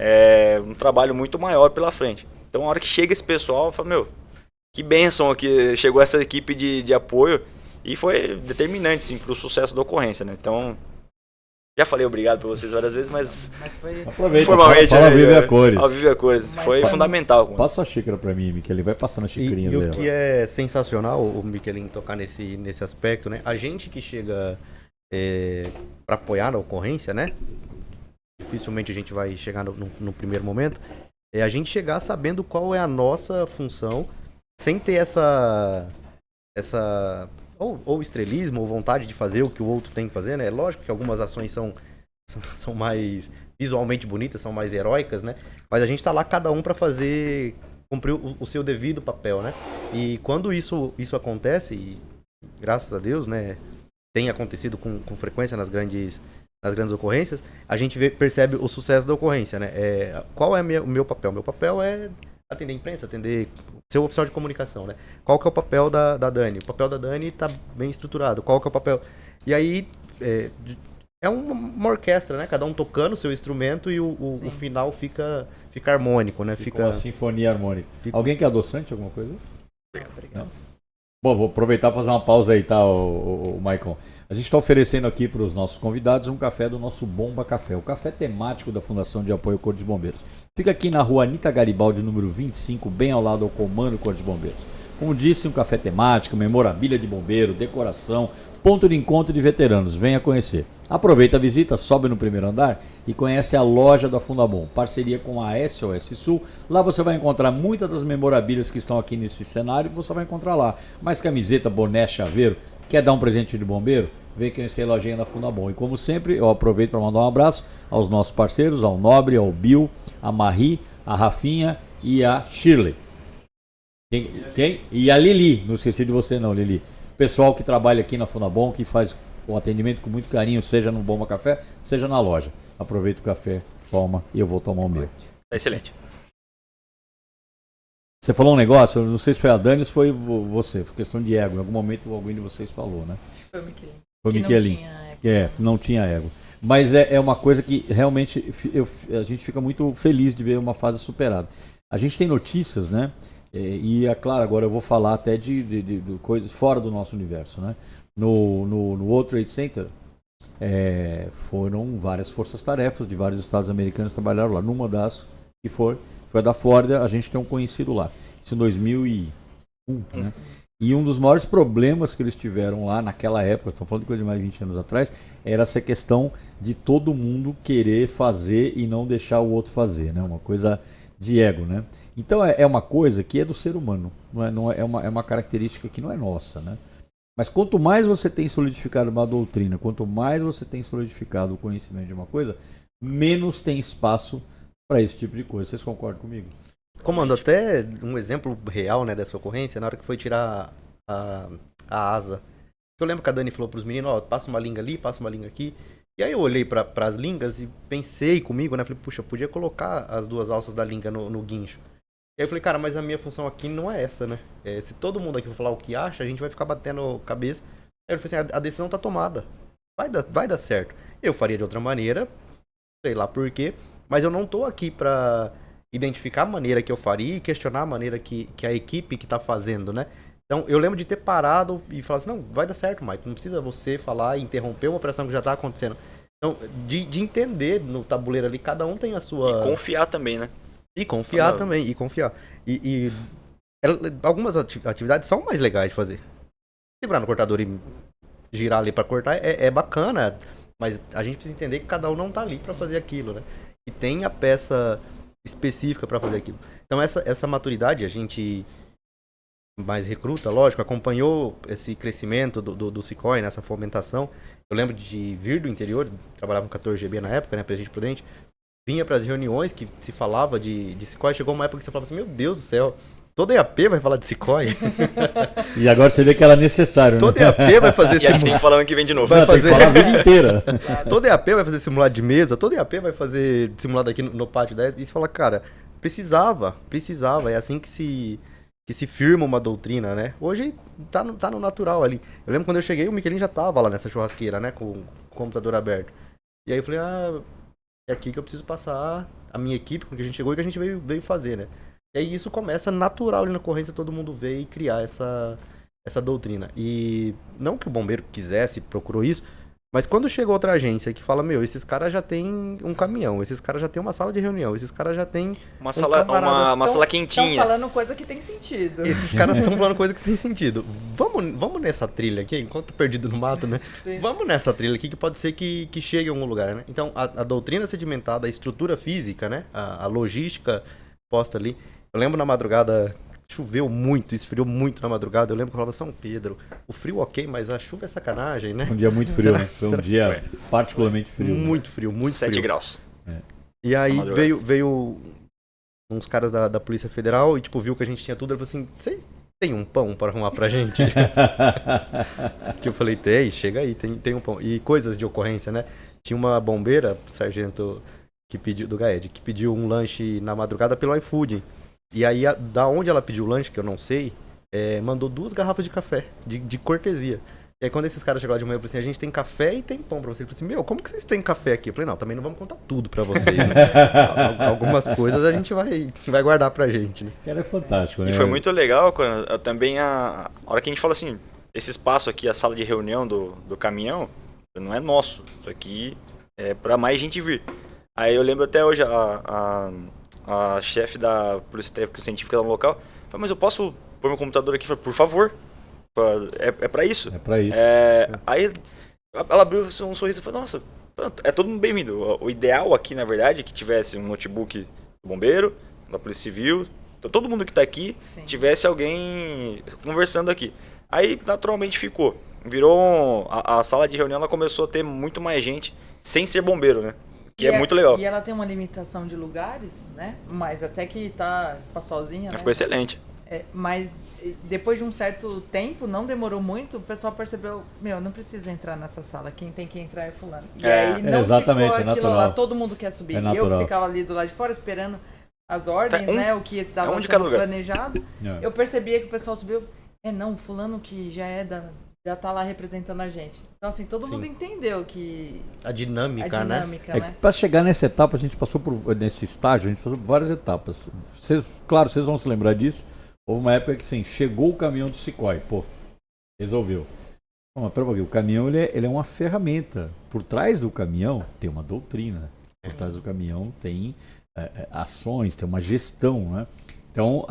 Um trabalho muito maior pela frente. Então, a hora que chega esse pessoal, eu falo, que bênção que chegou essa equipe de apoio e foi determinante, sim, para o sucesso da ocorrência, né? Então, já falei obrigado para vocês várias vezes, mas foi... Aproveita, formalmente, fala ao vivo e a cores. Ao vivo e a cores. Foi fundamental. Passa a xícara para mim, Miquel, ele vai passando a xicrinha dele. E o que é sensacional, o Miquelin tocar nesse aspecto, né? A gente que chega para apoiar na ocorrência, né? Dificilmente a gente vai chegar no primeiro momento. É a gente chegar sabendo qual é a nossa função, sem ter essa ou estrelismo, ou vontade de fazer o que o outro tem que fazer, né? É lógico que algumas ações são mais visualmente bonitas, são mais heróicas, né? Mas a gente tá lá cada um para cumprir o seu devido papel, né? E quando isso acontece, e graças a Deus, né, tem acontecido com frequência nas grandes ocorrências, a gente percebe o sucesso da ocorrência, né? Qual é o meu papel? Meu papel é atender a imprensa, ser o oficial de comunicação, né? Qual que é o papel da Dani? O papel da Dani tá bem estruturado. Qual que é o papel? E aí, é uma orquestra, né? Cada um tocando o seu instrumento e o final fica harmônico, né? Fica uma sinfonia harmônica. Alguém quer adoçante, alguma coisa? Obrigado. Não? Bom, vou aproveitar e fazer uma pausa aí, tá, o Maicon? A gente está oferecendo aqui para os nossos convidados um café do nosso Bomba Café, o café temático da Fundação de Apoio ao Corpo de Bombeiros. Fica aqui na rua Anita Garibaldi, número 25, bem ao lado do Comando Corpo de Bombeiros. Como disse, um café temático, memorabilia de bombeiro, decoração, ponto de encontro de veteranos. Venha conhecer. Aproveita a visita, sobe no primeiro andar e conhece a loja da Fundabom, parceria com a SOS Sul. Lá você vai encontrar muitas das memorabilias que estão aqui nesse cenário, você vai encontrar lá. Mais camiseta, boné, chaveiro. Quer dar um presente de bombeiro? Vem conhecer a lojinha da Fundabom. E como sempre, eu aproveito para mandar um abraço aos nossos parceiros, ao Nobre, ao Bill, a Marie, a Rafinha e a Shirley. Quem? E a Lili, não esqueci de você não, Lili. Pessoal que trabalha aqui na Funabom, que faz o atendimento com muito carinho, seja no Bomba Café, seja na loja. Aproveita o café, toma e eu vou tomar o meu. Tá excelente. Você falou um negócio, eu não sei se foi a Dani ou se foi você, foi questão de ego. Em algum momento alguém de vocês falou, né? Foi o Michelin. Foi o Michelin. Não tinha ego. Mas é uma coisa que realmente a gente fica muito feliz de ver uma fase superada. A gente tem notícias, né? E é claro, agora eu vou falar até de coisas fora do nosso universo, né? No World Trade Center, foram várias forças-tarefas de vários estados americanos que trabalharam lá. Numa das que foi a da Flórida, a gente tem um conhecido lá. Isso em 2001, né? E um dos maiores problemas que eles tiveram lá naquela época, estamos falando de coisa de mais de 20 anos atrás, era essa questão de todo mundo querer fazer e não deixar o outro fazer, né? Uma coisa de ego, né? Então é uma coisa que é do ser humano, é uma característica que não é nossa, né? Mas quanto mais você tem solidificado uma doutrina, quanto mais você tem solidificado o conhecimento de uma coisa, menos tem espaço para esse tipo de coisa. Vocês concordam comigo? Comando, até um exemplo real, né, dessa ocorrência, na hora que foi tirar a asa. Eu lembro que a Dani falou pros meninos, ó, passa uma linga ali, passa uma linga aqui. E aí eu olhei para as lingas e pensei comigo, né, falei, puxa, eu podia colocar as duas alças da linga no guincho. E aí eu falei, cara, mas a minha função aqui não é essa, né? Se todo mundo aqui for falar o que acha, a gente vai ficar batendo cabeça. Aí eu falei assim, a decisão tá tomada. Vai dar certo. Eu faria de outra maneira, sei lá por quê, mas eu não tô aqui pra identificar a maneira que eu faria e questionar a maneira que a equipe que tá fazendo, né? Então eu lembro de ter parado e falar assim, não, vai dar certo, Mike, não precisa você falar e interromper uma operação que já tá acontecendo. Então, de entender no tabuleiro ali, cada um tem a sua... E confiar também, né? E confiar também, e confiar. E algumas atividades são mais legais de fazer. Segurar no cortador e girar ali pra cortar é bacana, mas a gente precisa entender que cada um não tá ali pra fazer aquilo, né? E tem a peça específica pra fazer aquilo. Então essa maturidade a gente mais recruta, lógico, acompanhou esse crescimento do Sequoia, nessa fomentação. Eu lembro de vir do interior, trabalhava com 14GB na época, né, Presidente Prudente. Vinha para as reuniões que se falava de Sequoia, chegou uma época que você falava assim, meu Deus do céu, toda EAP vai falar de Sequoia? E agora você vê que era necessário, né? Toda EAP vai fazer E a gente tem que falar ano que vem de novo. Tem que falar a vida inteira. Toda EAP vai fazer simulado de mesa, toda EAP vai fazer simulado aqui no pátio 10. E você fala, cara, precisava. É assim que se firma uma doutrina, né? Hoje tá no natural ali. Eu lembro quando eu cheguei, o Michelin já tava lá nessa churrasqueira, né? Com o computador aberto. E aí eu falei, é aqui que eu preciso passar a minha equipe, com que a gente chegou e que a gente veio fazer, né? E aí isso começa natural ali na ocorrência, todo mundo veio e criar essa doutrina. E não que o bombeiro quisesse, procurou isso, mas quando chega outra agência que fala, meu, esses caras já tem um caminhão, esses caras já tem uma sala de reunião, esses caras já tem uma sala quentinha. Estão falando coisa que tem sentido. Esses caras estão falando coisa que tem sentido. Vamos nessa trilha aqui, enquanto perdido no mato, né? Sim. Vamos nessa trilha aqui que pode ser que chegue a algum lugar, né? Então, a doutrina sedimentada, a estrutura física, né? A logística posta ali. Eu lembro na madrugada, choveu muito, esfriou muito na madrugada. Eu lembro que eu falava, São Pedro, o frio ok, mas a chuva é sacanagem, né? Um dia muito frio, né? Foi um dia particularmente frio. Muito frio, muito 7 frio. graus. E aí veio uns caras da Polícia Federal e, tipo, viu que a gente tinha tudo. Ele falou assim, vocês têm um pão para arrumar pra gente? Que eu falei, chega aí, tem um pão. E coisas de ocorrência, né? Tinha uma bombeira, sargento do GAED, que pediu um lanche na madrugada pelo iFood. E aí, da onde ela pediu o lanche, que eu não sei, mandou 2 garrafas de café, de cortesia. E aí, quando esses caras chegaram de manhã, eu falei assim, a gente tem café e tem pão pra vocês. Eu falei assim, meu, como que vocês têm café aqui? Eu falei, não, também não vamos contar tudo pra vocês, né? Algumas coisas a gente vai guardar pra gente, né? Cara, é fantástico, né? E foi muito legal quando também a hora que a gente fala assim, esse espaço aqui, a sala de reunião do caminhão, não é nosso. Isso aqui é pra mais gente vir. Aí eu lembro até hoje a chefe da Polícia Técnica Científica lá no local falou, mas eu posso pôr meu computador aqui? Eu falei, por favor. É pra isso. É pra isso. Aí ela abriu um sorriso e falou, nossa, é todo mundo bem-vindo. O ideal aqui, na verdade, é que tivesse um notebook do bombeiro, da Polícia Civil, todo mundo que tá aqui, Sim. tivesse alguém conversando aqui. Aí, naturalmente, ficou. Virou a sala de reunião, ela começou a ter muito mais gente sem ser bombeiro, né? Que é muito legal. E ela tem uma limitação de lugares, né? Mas até que tá espaçosinha, né? Ficou excelente. Mas depois de um certo tempo, não demorou muito, o pessoal percebeu, não preciso entrar nessa sala, quem tem que entrar é fulano. E aí não exatamente, ficou aquilo natural. lá, todo mundo quer subir. É Eu natural. que ficava ali do lado de fora esperando as ordens, né, o que estava sendo planejado. Eu percebia que o pessoal subiu, não, fulano que já tá lá representando a gente. Então, assim, todo mundo entendeu que... A dinâmica, né? Para chegar nessa etapa, nesse estágio, a gente passou por várias etapas. Claro, vocês vão se lembrar disso. Houve uma época que, assim, chegou o caminhão do Sicói. Pô, resolveu. Mas pera um pouquinho, o caminhão ele é uma ferramenta. Por trás do caminhão tem uma doutrina. Por trás do caminhão tem ações, tem uma gestão, né? Então,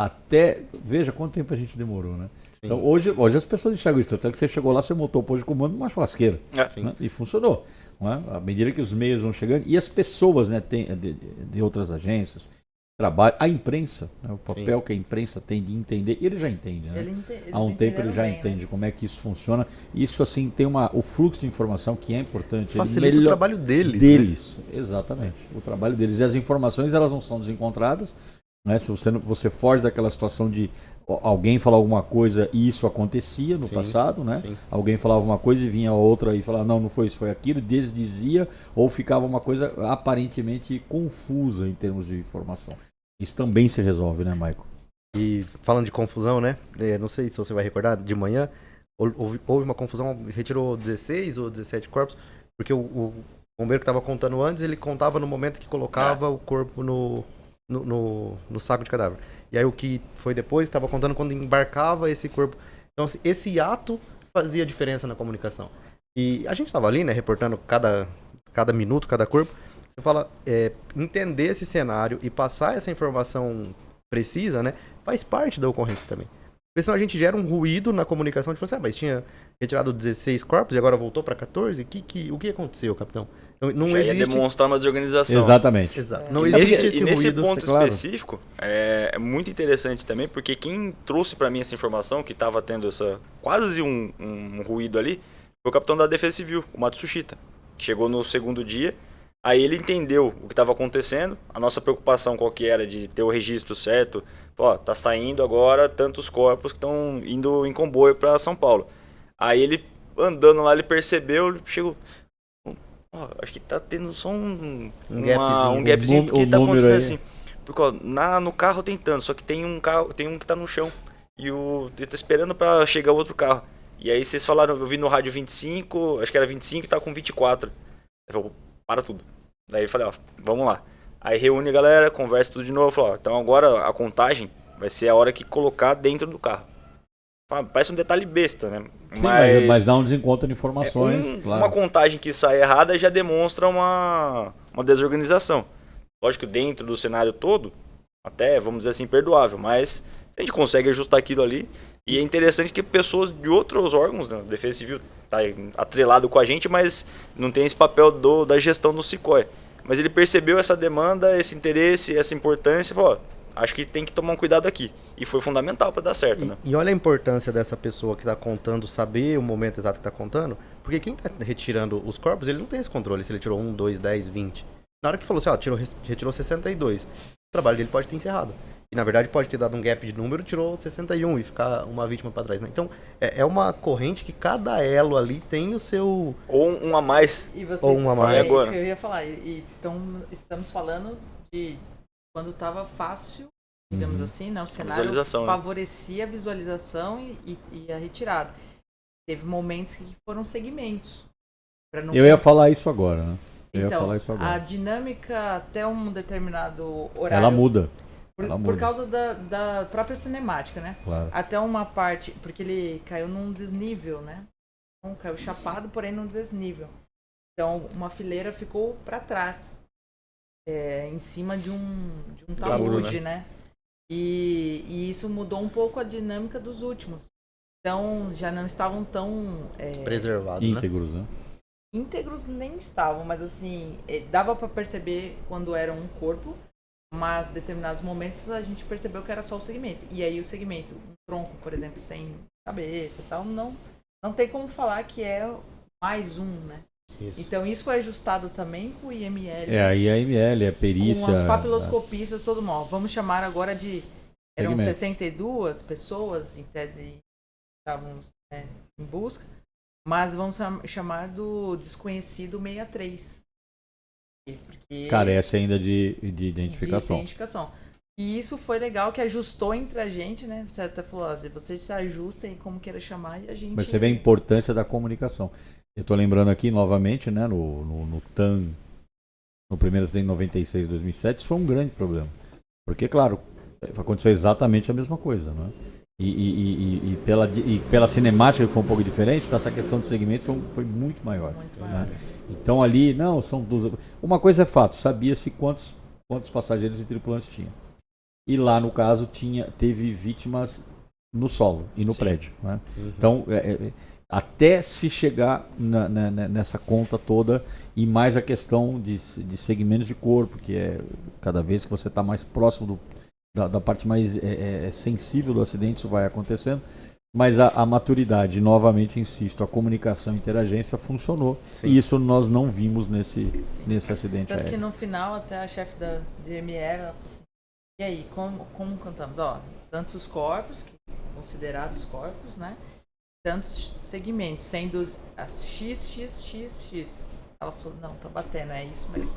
veja quanto tempo a gente demorou, né? Então, hoje as pessoas enxergam isso. Até que você chegou lá, você montou o posto de comando numa churrasqueira. Né? E funcionou. Né? À medida que os meios vão chegando. E as pessoas, né, de outras agências, trabalho, a imprensa, né, o papel que a imprensa tem de entender. E ele já entende, né? Há um tempo ele já entende, né, como é que isso funciona. Isso, assim, tem o fluxo de informação que é importante. Facilita o trabalho deles. Né? Exatamente. O trabalho deles. E as informações, elas não são desencontradas. Né? Se você foge daquela situação de alguém falar alguma coisa e isso acontecia no passado, né? Sim. Alguém falava uma coisa e vinha outra e falava, não foi isso, foi aquilo, desdizia, ou ficava uma coisa aparentemente confusa em termos de informação. Isso também se resolve, né, Maico? E falando de confusão, né? Não sei se você vai recordar, de manhã houve uma confusão, retirou 16 ou 17 corpos, porque o bombeiro que estava contando antes, ele contava no momento que colocava o corpo no saco de cadáver. E aí o que foi depois, estava contando quando embarcava esse corpo. Então, assim, esse ato fazia diferença na comunicação. E a gente estava ali, né, reportando cada minuto, cada corpo. Você fala, entender esse cenário e passar essa informação precisa, né, faz parte da ocorrência também. Porque senão a gente gera um ruído na comunicação de você, mas tinha retirado 16 corpos e agora voltou para 14? O que aconteceu, capitão? Não já existe... ia demonstrar uma desorganização. Exatamente. Exato. Não existe esse e nesse ruído, ponto claro. específico, é muito interessante também, porque quem trouxe para mim essa informação, que estava tendo quase um ruído ali, foi o capitão da Defesa Civil, o Matsushita, que chegou no segundo dia. Aí ele entendeu o que estava acontecendo, a nossa preocupação qual que era de ter o registro certo. Tá saindo agora tantos corpos que estão indo em comboio para São Paulo. Aí ele, andando lá, ele percebeu, chegou... acho que tá tendo só um gapzinho porque tá acontecendo assim. Porque no carro tem tanto, só que tem um que tá no chão. E ele tá esperando para chegar o outro carro. E aí vocês falaram, eu vi no rádio 25, acho que era 25 e tá com 24. Eu falei, para tudo. Daí eu falei, vamos lá. Aí reúne a galera, conversa tudo de novo. Falou, então agora a contagem vai ser a hora que colocar dentro do carro. Parece um detalhe besta, né? Sim, mas dá um desencontro de informações. Claro. Uma contagem que sai errada já demonstra uma desorganização. Lógico que dentro do cenário todo, até, vamos dizer assim, perdoável. Mas a gente consegue ajustar aquilo ali. E é interessante que pessoas de outros órgãos, né? Defesa Civil está atrelado com a gente, mas não tem esse papel da gestão do Sicói. Mas ele percebeu essa demanda, esse interesse, essa importância e falou, acho que tem que tomar um cuidado aqui. E foi fundamental para dar certo, né? E olha a importância dessa pessoa que está contando, saber o momento exato que está contando, porque quem está retirando os corpos, ele não tem esse controle, se ele tirou 1, 2, 10, 20. Na hora que falou assim, retirou 62, o trabalho dele pode ter encerrado. E na verdade pode ter dado um gap de número, tirou 61 e ficar uma vítima para trás, né? Então é uma corrente que cada elo ali tem o seu... Ou um a mais. E vocês, ou um a mais. Isso que eu ia falar. Então estamos falando de quando estava fácil, digamos assim, né? O cenário favorecia a visualização e a retirada. Teve momentos que foram segmentos. Eu ia falar isso agora, né? A dinâmica até um determinado horário... Ela muda. Por causa da própria cinemática, né? Claro. Até uma parte... Porque ele caiu num desnível, né? Então, caiu chapado, porém num desnível. Então, uma fileira ficou para trás. Em cima de um talude, né? E isso mudou um pouco a dinâmica dos últimos. Então, já não estavam tão... preservados, íntegros, né? Íntegros nem estavam, mas assim, dava para perceber quando era um corpo, mas em determinados momentos a gente percebeu que era só o segmento. E aí o segmento, um tronco, por exemplo, sem cabeça e tal, não tem como falar que é mais um, né? Isso. Então isso foi ajustado também com o IML. Aí a IML, a perícia... Com as papiloscopistas, todo mal. Vamos chamar agora de Eram Segmentos. 62 pessoas, em tese, estávamos em busca, mas vamos chamar do desconhecido 63. Porque Carece ainda de identificação. de identificação. E isso foi legal, que ajustou entre a gente, né? Você até falou, ó, vocês se ajustem como queira chamar e a gente... Mas você vê a importância da comunicação. Eu estou lembrando aqui novamente, né, no TAM, no primeiro acidente em 96, 2007, isso foi um grande problema. Porque, claro, aconteceu exatamente a mesma coisa, não é? E pela cinemática que foi um pouco diferente, então essa questão de segmento foi muito maior. Muito né? maior. Então ali, não, são duas. Uma coisa é fato, sabia-se quantos passageiros e tripulantes tinha. E lá, no caso, teve vítimas no solo e no prédio. Né? Então, até se chegar nessa conta toda, e mais a questão de segmentos de corpo, que é cada vez que você está mais próximo da parte mais sensível do acidente, isso vai acontecendo. Mas a maturidade, novamente insisto, a comunicação e interagência funcionou. Sim. E isso nós não vimos nesse acidente Tanto que aéreo. no final, até a chefe da DME, ela falou assim, e aí, como contamos? Ó, tantos corpos, considerados corpos, né? Tantos segmentos, sendo as XXXX. Ela falou, não, tá batendo, é isso mesmo.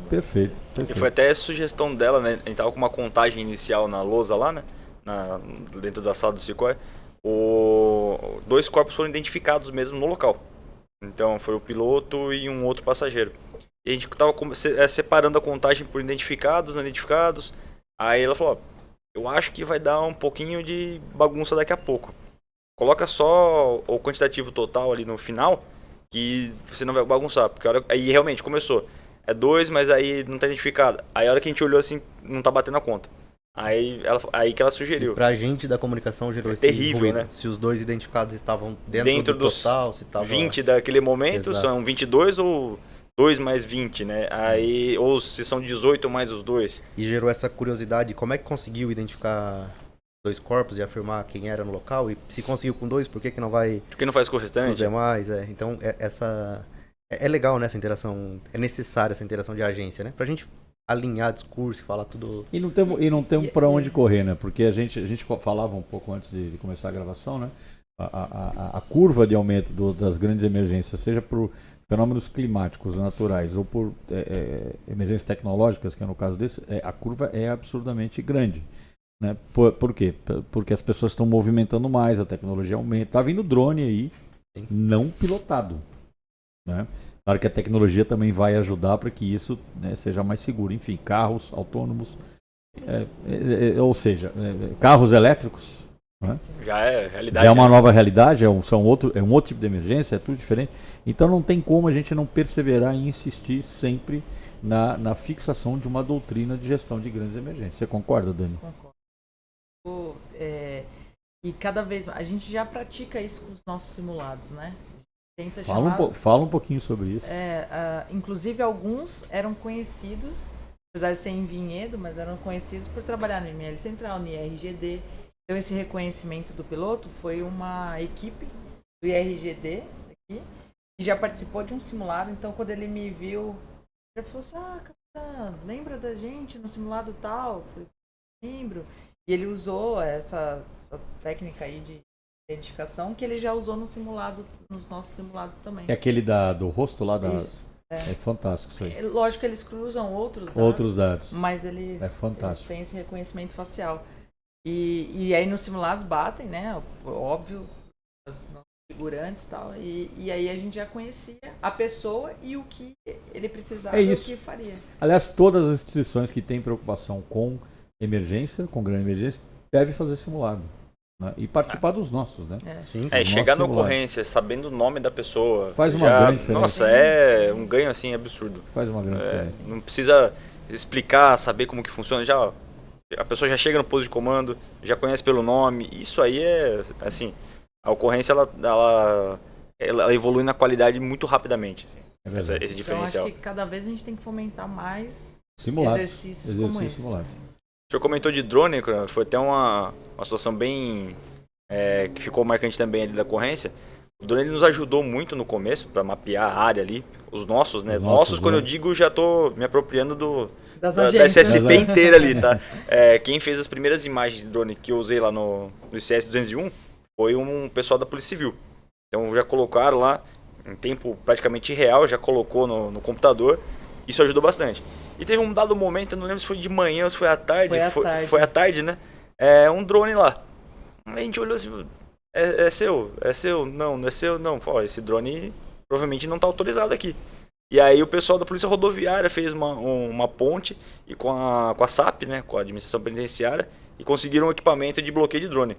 Perfeito. E foi até sugestão dela, né? A gente tava com uma contagem inicial na lousa lá, né? Dentro da sala do Sequoia. 2 corpos foram identificados mesmo no local. Então foi o piloto e um outro passageiro. E a gente tava separando a contagem por identificados, não identificados. Aí ela falou, ó, eu acho que vai dar um pouquinho de bagunça daqui a pouco. Coloca só o quantitativo total ali no final, que você não vai bagunçar. Porque aí realmente começou. É 2, mas aí não tá identificado. Aí a hora que a gente olhou assim, não tá batendo a conta. Aí que ela sugeriu. E pra gente da comunicação gerou esse terrível, ruído. né? Se os 2 identificados estavam dentro do dos total, se tava... 20 daquele momento, Exato. são 22 ou 2 mais 20, né? Aí, ou se são 18 mais os 2. E gerou essa curiosidade, como é que conseguiu identificar 2 corpos e afirmar quem era no local? E se conseguiu com 2, por que não vai Por que não faz com o com os restante? demais? Então, é legal, né, essa interação, é necessária essa interação de agência, né? Pra gente alinhar discurso e falar tudo... E não temos para onde correr, né? Porque a gente falava um pouco antes de começar a gravação, né? A curva de aumento das grandes emergências, seja por fenômenos climáticos naturais ou por emergências tecnológicas, que é no caso desse, a curva é absurdamente grande. Né? Por quê? Porque as pessoas estão movimentando mais, a tecnologia aumenta. Está vindo drone aí, Sim. não pilotado. Né? Claro que a tecnologia também vai ajudar para que isso, né, seja mais seguro. Enfim, carros autônomos, ou seja, carros elétricos. Né? Já é realidade. Já é uma né? nova realidade, é um outro tipo de emergência, é tudo diferente. Então não tem como a gente não perseverar e insistir sempre na fixação de uma doutrina de gestão de grandes emergências. Você concorda, Dani? Concordo. E cada vez a gente já pratica isso com os nossos simulados, né? Tenta Fala um pouquinho sobre isso. Inclusive alguns eram conhecidos, apesar de ser em Vinhedo, mas eram conhecidos por trabalhar no ML Central, no IRGD. Então esse reconhecimento do piloto foi uma equipe do IRGD aqui, que já participou de um simulado. Então quando ele me viu, ele falou assim, capitão, lembra da gente no simulado tal? Eu falei, lembro. E ele usou essa técnica aí de identificação que ele já usou nos nossos simulados também. É aquele do rosto lá da... Isso. É fantástico isso aí. Lógico que eles cruzam outros dados. Mas eles têm esse reconhecimento facial. E aí nos simulados batem, né? Óbvio, os nossos figurantes e tal. E aí a gente já conhecia a pessoa e o que ele precisava e o que faria. Aliás, todas as instituições que têm preocupação com emergência, com grande emergência, devem fazer simulado. Né? E participar dos nossos, né? Sim, chegar na ocorrência, sabendo o nome da pessoa. Faz uma grande diferença. Nossa, é um ganho assim absurdo. Faz uma grande diferença. Não precisa explicar, saber como que funciona. A pessoa já chega no posto de comando, já conhece pelo nome. Isso aí é, assim, a ocorrência ela evolui na qualidade muito rapidamente. Assim, esse diferencial. Então acho que cada vez a gente tem que fomentar mais exercícios como esse. simulados. O senhor comentou de drone, foi até uma situação bem que ficou marcante também ali da ocorrência. O drone ele nos ajudou muito no começo para mapear a área ali, os nossos, né? Os nossos, Quando eu né? digo, já tô me apropriando Das da agências. SSP inteira ali, tá? Quem fez as primeiras imagens de drone que eu usei lá no ICS 201 foi um pessoal da Polícia Civil. Então já colocaram lá, em tempo praticamente real, já colocou no computador. Isso ajudou bastante. E teve um dado momento, eu não lembro se foi de manhã ou se foi à tarde. Foi à tarde, né? Um drone lá. A gente olhou assim, é seu? É seu? Não, não é seu? Não. Pô, esse drone provavelmente não está autorizado aqui. E aí o pessoal da Polícia Rodoviária fez uma ponte e com a SAP, né, com a Administração Penitenciária, e conseguiram um equipamento de bloqueio de drone.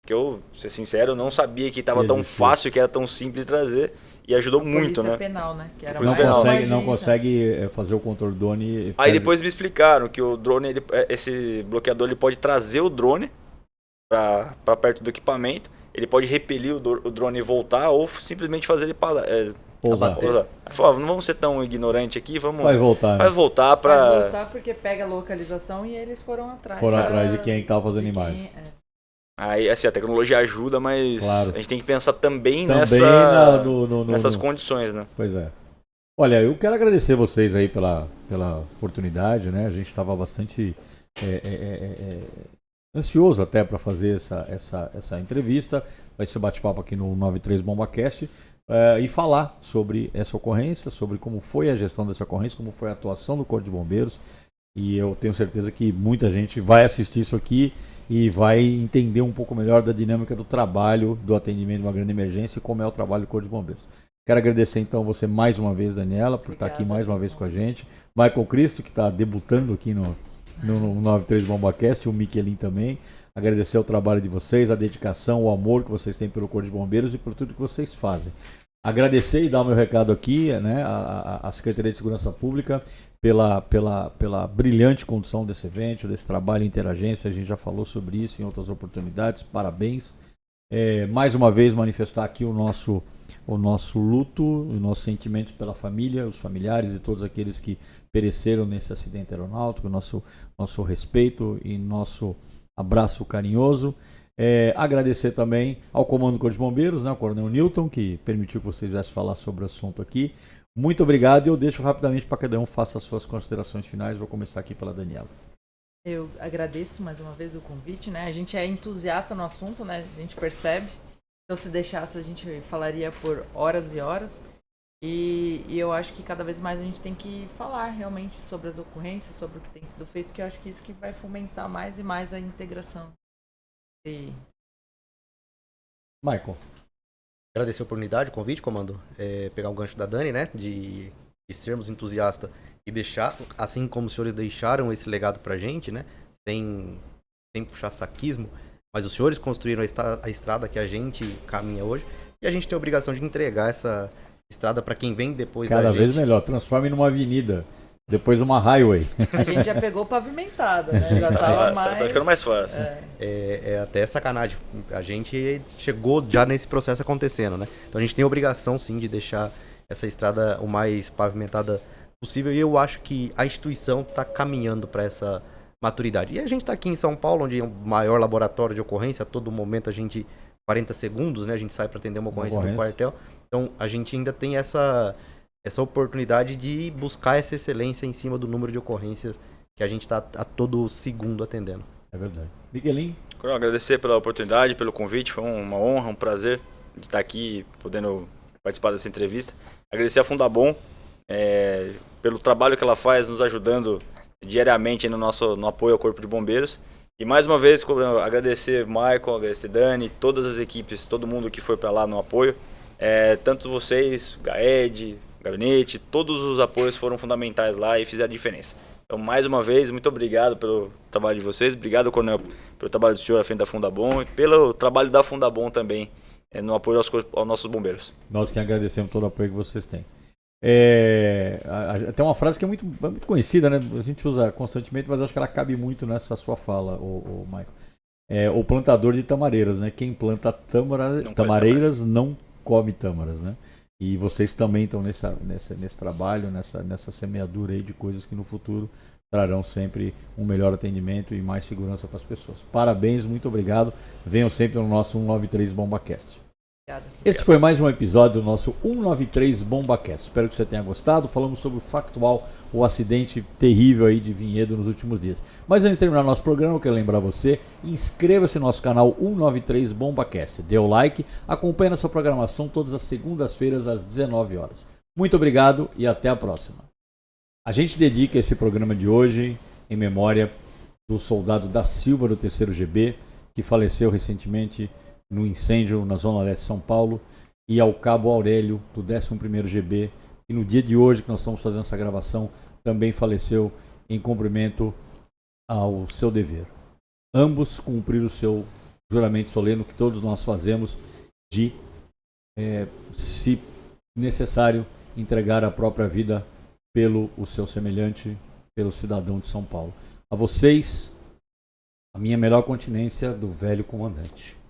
Que eu, ser sincero, não sabia que estava tão fácil, que era tão simples de trazer. E ajudou muito, Polícia né? Penal, né? Que era Não consegue fazer o controle do drone. Aí depois me explicaram que o drone, esse bloqueador, ele pode trazer o drone para perto do equipamento. Ele pode repelir o drone e voltar, ou simplesmente fazer ele pousar. Falava, não vamos ser tão ignorante aqui, vamos. Vai voltar. Vai voltar para. Vai voltar porque pega a localização e eles foram atrás. Foram atrás de quem estava fazendo imagem. Aí, assim, a tecnologia ajuda, mas a gente tem que pensar também nessas condições, né? Pois é. Olha, eu quero agradecer vocês aí pela oportunidade, né? A gente estava bastante ansioso até para fazer essa entrevista. Vai ser bate-papo aqui no 93 BombaCast e falar sobre essa ocorrência, sobre como foi a gestão dessa ocorrência, como foi a atuação do Corpo de Bombeiros. E eu tenho certeza que muita gente vai assistir isso aqui e vai entender um pouco melhor da dinâmica do trabalho, do atendimento de uma grande emergência e como é o trabalho do Corpo de Bombeiros. Quero agradecer então você mais uma vez, Daniela, por estar aqui mais uma vez com a gente. Michael Cristo, que está debutando aqui no 93 BombaCast, o Miquelin também. Agradecer o trabalho de vocês, a dedicação, o amor que vocês têm pelo Corpo de Bombeiros e por tudo que vocês fazem. Agradecer e dar o meu recado aqui, né, à Secretaria de Segurança Pública pela brilhante condução desse evento, desse trabalho interagência. A gente já falou sobre isso em outras oportunidades. Parabéns. Mais uma vez manifestar aqui o nosso luto, os nossos sentimentos pela família, os familiares e todos aqueles que pereceram nesse acidente aeronáutico, nosso respeito e nosso abraço carinhoso. Agradecer também ao Comando do Corpo de Bombeiros, né, o Coronel Newton, que permitiu que vocês viessem falar sobre o assunto aqui. Muito obrigado e eu deixo rapidamente para cada um faça as suas considerações finais. Vou começar aqui pela Daniela. Eu agradeço mais uma vez o convite, né? A gente é entusiasta no assunto, né? A gente percebe. Então, se deixasse, a gente falaria por horas e horas. E eu acho que cada vez mais a gente tem que falar realmente sobre as ocorrências, sobre o que tem sido feito, que eu acho que isso que vai fomentar mais e mais a integração. Michael. Agradecer a oportunidade, o convite, comando. Pegar um gancho da Dani, né? De sermos entusiastas e deixar, assim como os senhores deixaram esse legado pra gente, né? Sem puxar saquismo, mas os senhores construíram a estrada que a gente caminha hoje e a gente tem a obrigação de entregar essa estrada para quem vem depois da gente. Cada vez melhor, transforme numa avenida, depois uma highway. A gente já pegou pavimentada, né? Já tava mais... Tá ficando mais fácil. É até sacanagem. A gente chegou já nesse processo acontecendo, né? Então a gente tem a obrigação, sim, de deixar essa estrada o mais pavimentada possível e eu acho que a instituição está caminhando para essa maturidade. E a gente está aqui em São Paulo, onde é o maior laboratório de ocorrência, a todo momento a gente, 40 segundos, né? A gente sai para atender uma ocorrência no quartel. Então a gente ainda tem essa oportunidade de buscar essa excelência em cima do número de ocorrências que a gente está a todo segundo atendendo. É verdade. Miguelinho? Quero agradecer pela oportunidade, pelo convite, foi uma honra, um prazer de estar aqui, podendo participar dessa entrevista. Agradecer a Fundabom pelo trabalho que ela faz, nos ajudando diariamente no apoio ao Corpo de Bombeiros. E mais uma vez, agradecer Michael, agradecer Dani, todas as equipes, todo mundo que foi para lá no apoio. Tanto vocês, GAED, Gabinete, todos os apoios foram fundamentais lá e fizeram a diferença. Então, mais uma vez, muito obrigado pelo trabalho de vocês, obrigado, Coronel, pelo trabalho do senhor à frente da Fundabom e pelo trabalho da Fundabom também, no apoio aos nossos bombeiros. Nós que agradecemos todo o apoio que vocês têm. Tem uma frase que é muito conhecida, né? A gente usa constantemente, mas acho que ela cabe muito nessa sua fala, o Michael. O plantador de tamareiras, né? Quem planta tamareiras não come tâmaras, né? E vocês também estão nesse trabalho, nessa semeadura aí de coisas que no futuro trarão sempre um melhor atendimento e mais segurança para as pessoas. Parabéns, muito obrigado. Venham sempre no nosso 193 BombaCast. Obrigada. Este foi mais um episódio do nosso 193 BombaCast. Espero que você tenha gostado. Falamos sobre o factual, o acidente terrível aí de Vinhedo nos últimos dias. Mas antes de terminar nosso programa, eu quero lembrar você, inscreva-se no nosso canal 193 BombaCast. Dê o like, acompanhe nossa programação todas as segundas-feiras às 19 horas. Muito obrigado e até a próxima. A gente dedica esse programa de hoje em memória do soldado da Silva do 3º GB, que faleceu recentemente no incêndio na Zona Leste de São Paulo, e ao Cabo Aurélio, do 11º GB, que no dia de hoje que nós estamos fazendo essa gravação, também faleceu em cumprimento ao seu dever. Ambos cumpriram o seu juramento solene, que todos nós fazemos, de, se necessário, entregar a própria vida pelo o seu semelhante, pelo cidadão de São Paulo. A vocês, a minha melhor continência do velho comandante.